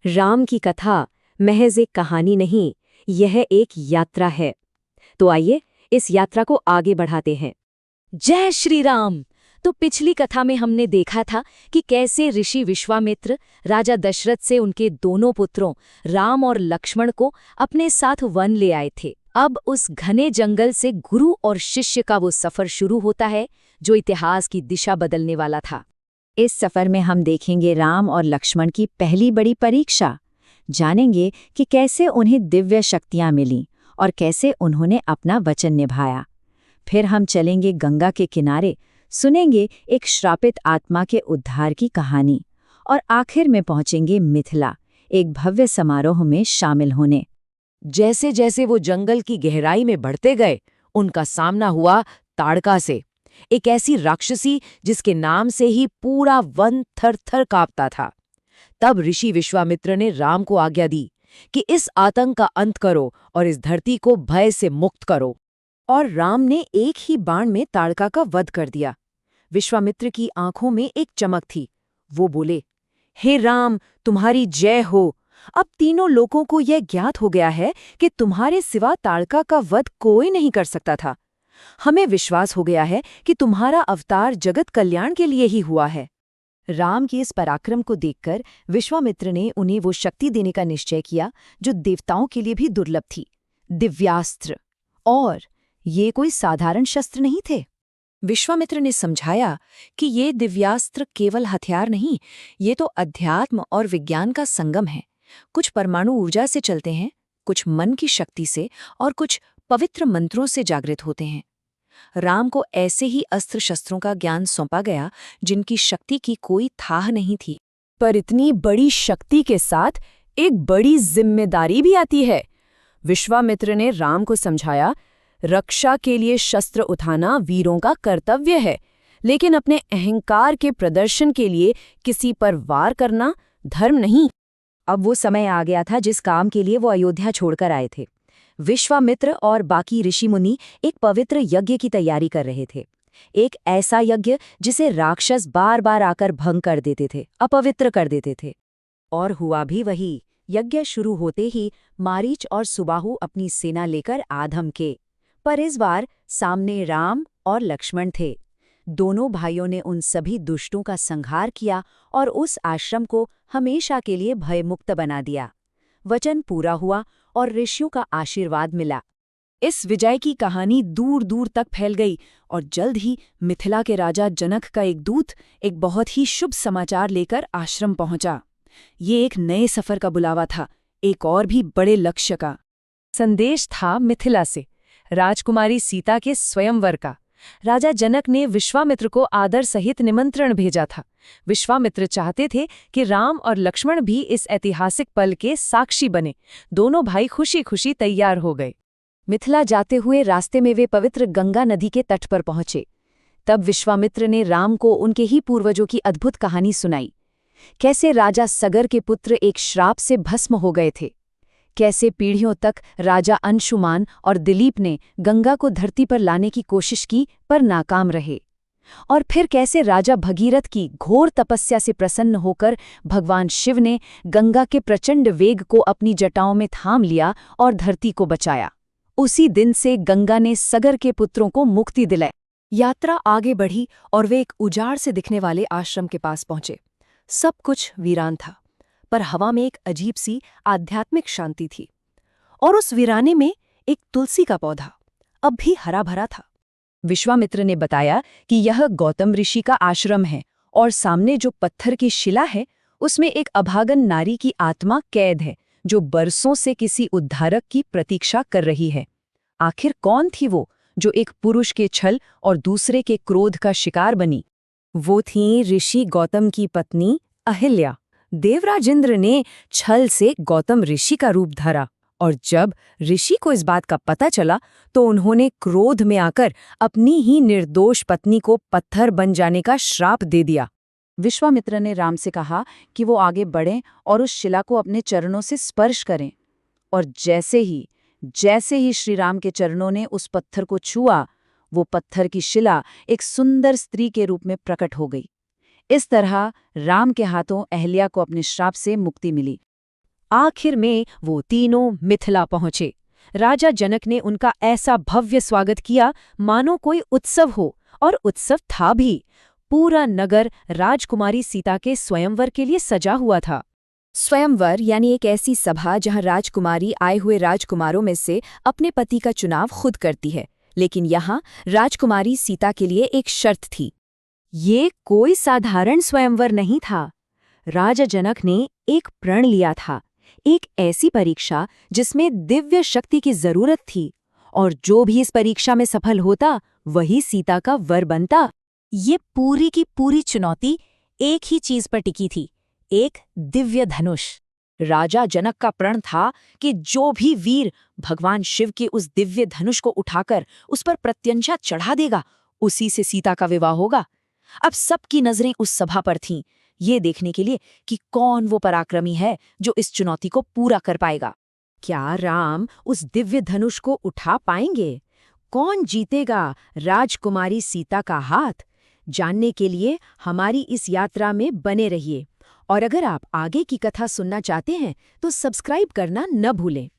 राम की कथा महज एक कहानी नहीं, यह एक यात्रा है। तो आइए इस यात्रा को आगे बढ़ाते हैं। जय श्री राम। तो पिछली कथा में हमने देखा था कि कैसे ऋषि विश्वामित्र राजा दशरथ से उनके दोनों पुत्रों राम और लक्ष्मण को अपने साथ वन ले आए थे। अब उस घने जंगल से गुरु और शिष्य का वो सफर शुरू होता है जो इतिहास की दिशा बदलने वाला था। इस सफर में हम देखेंगे राम और लक्ष्मण की पहली बड़ी परीक्षा, जानेंगे कि कैसे उन्हें दिव्य शक्तियां मिलीं और कैसे उन्होंने अपना वचन निभाया। फिर हम चलेंगे गंगा के किनारे, सुनेंगे एक श्रापित आत्मा के उद्धार की कहानी और आखिर में पहुंचेंगे मिथिला, एक भव्य समारोह में शामिल होने। जैसे जैसे वो जंगल की गहराई में बढ़ते गए, उनका सामना हुआ ताड़का से, एक ऐसी राक्षसी जिसके नाम से ही पूरा वन थर-थर कांपता था। तब ऋषि विश्वामित्र ने राम को आज्ञा दी कि इस आतंक का अंत करो और इस धरती को भय से मुक्त करो। और राम ने एक ही बाण में ताड़का का वध कर दिया। विश्वामित्र की आंखों में एक चमक थी। वो बोले, हे राम, तुम्हारी जय हो। अब तीनों लोगों को यह ज्ञात हो गया है कि तुम्हारे सिवा ताड़का का वध कोई नहीं कर सकता था। हमें विश्वास हो गया है कि तुम्हारा अवतार जगत कल्याण के लिए ही हुआ है। राम के इस पराक्रम को देखकर विश्वामित्र ने उन्हें वो शक्ति देने का निश्चय किया जो देवताओं के लिए भी दुर्लभ थी, दिव्यास्त्र। और ये कोई साधारण शस्त्र नहीं थे। विश्वामित्र ने समझाया कि ये दिव्यास्त्र केवल हथियार नहीं, ये तो अध्यात्म और विज्ञान का संगम है। कुछ परमाणु ऊर्जा से चलते हैं, कुछ मन की शक्ति से और कुछ पवित्र मंत्रों से जागृत होते हैं। राम को ऐसे ही अस्त्र शस्त्रों का ज्ञान सौंपा गया जिनकी शक्ति की कोई थाह नहीं थी। पर इतनी बड़ी शक्ति के साथ एक बड़ी जिम्मेदारी भी आती है। विश्वामित्र ने राम को समझाया, रक्षा के लिए शस्त्र उठाना वीरों का कर्तव्य है, लेकिन अपने अहंकार के प्रदर्शन के लिए किसी पर वार करना धर्म नहीं। अब वो समय आ गया था जिस काम के लिए वो अयोध्या छोड़कर आए थे। विश्वामित्र और बाकी ऋषि मुनि एक पवित्र यज्ञ की तैयारी कर रहे थे। एक ऐसा यज्ञ जिसे राक्षस बार बार आकर भंग कर देते थे, अपवित्र कर देते थे। और हुआ भी वही। यज्ञ शुरू होते ही मारीच और सुबाहु अपनी सेना लेकर आ धमके। पर इस बार सामने राम और लक्ष्मण थे। दोनों भाइयों ने उन सभी दुष्टों का संहार किया और उस आश्रम को हमेशा के लिए भयमुक्त बना दिया। वचन पूरा हुआ और ऋषियों का आशीर्वाद मिला। इस विजय की कहानी दूर दूर तक फैल गई और जल्द ही मिथिला के राजा जनक का एक दूत एक बहुत ही शुभ समाचार लेकर आश्रम पहुंचा। ये एक नए सफर का बुलावा था, एक और भी बड़े लक्ष्य का। संदेश था मिथिला से, राजकुमारी सीता के स्वयंवर का। राजा जनक ने विश्वामित्र को आदर सहित निमंत्रण भेजा था। विश्वामित्र चाहते थे कि राम और लक्ष्मण भी इस ऐतिहासिक पल के साक्षी बने। दोनों भाई खुशी खुशी तैयार हो गए। मिथिला जाते हुए रास्ते में वे पवित्र गंगा नदी के तट पर पहुंचे। तब विश्वामित्र ने राम को उनके ही पूर्वजों की अद्भुत कहानी सुनाई। कैसे राजा सगर के पुत्र एक श्राप से भस्म हो गए थे, कैसे पीढ़ियों तक राजा अंशुमान और दिलीप ने गंगा को धरती पर लाने की कोशिश की पर नाकाम रहे, और फिर कैसे राजा भगीरथ की घोर तपस्या से प्रसन्न होकर भगवान शिव ने गंगा के प्रचंड वेग को अपनी जटाओं में थाम लिया और धरती को बचाया। उसी दिन से गंगा ने सगर के पुत्रों को मुक्ति दिलाई। यात्रा आगे बढ़ी और वे एक उजाड़ से दिखने वाले आश्रम के पास पहुंचे। सब कुछ वीरान था, पर हवा में एक अजीब सी आध्यात्मिक शांति थी। और उस वीराने में एक तुलसी का पौधा अब भी हरा भरा था। विश्वामित्र ने बताया कि यह गौतम ऋषि का आश्रम है और सामने जो पत्थर की शिला है उसमें एक अभागन नारी की आत्मा कैद है जो बरसों से किसी उद्धारक की प्रतीक्षा कर रही है। आखिर कौन थी वो जो एक पुरुष के छल और दूसरे के क्रोध का शिकार बनी? वो थी ऋषि गौतम की पत्नी अहिल्या। देवराज इंद्र ने छल से गौतम ऋषि का रूप धरा और जब ऋषि को इस बात का पता चला तो उन्होंने क्रोध में आकर अपनी ही निर्दोष पत्नी को पत्थर बन जाने का श्राप दे दिया। विश्वामित्र ने राम से कहा कि वो आगे बढ़ें और उस शिला को अपने चरणों से स्पर्श करें। और जैसे ही श्री राम के चरणों ने उस पत्थर को छुआ, वो पत्थर की शिला एक सुंदर स्त्री के रूप में प्रकट हो गई। इस तरह राम के हाथों अहिल्या को अपने श्राप से मुक्ति मिली। आखिर में वो तीनों मिथिला पहुंचे। राजा जनक ने उनका ऐसा भव्य स्वागत किया मानो कोई उत्सव हो, और उत्सव था भी। पूरा नगर राजकुमारी सीता के स्वयंवर के लिए सजा हुआ था। स्वयंवर यानी एक ऐसी सभा जहां राजकुमारी आए हुए राजकुमारों में से अपने पति का चुनाव खुद करती है। लेकिन यहाँ राजकुमारी सीता के लिए एक शर्त थी। ये कोई साधारण स्वयंवर नहीं था। राजा जनक ने एक प्रण लिया था, एक ऐसी परीक्षा जिसमें दिव्य शक्ति की जरूरत थी, और जो भी इस परीक्षा में सफल होता वही सीता का वर बनता। ये पूरी की पूरी चुनौती एक ही चीज पर टिकी थी, एक दिव्य धनुष। राजा जनक का प्रण था कि जो भी वीर भगवान शिव के उस दिव्य धनुष को उठाकर उस पर प्रत्यंचा चढ़ा देगा, उसी से सीता का विवाह होगा। अब सबकी नजरें उस सभा पर थीं, ये देखने के लिए कि कौन वो पराक्रमी है जो इस चुनौती को पूरा कर पाएगा। क्या राम उस दिव्य धनुष को उठा पाएंगे? कौन जीतेगा राजकुमारी सीता का हाथ? जानने के लिए हमारी इस यात्रा में बने रहिए। और अगर आप आगे की कथा सुनना चाहते हैं तो सब्सक्राइब करना न भूलें।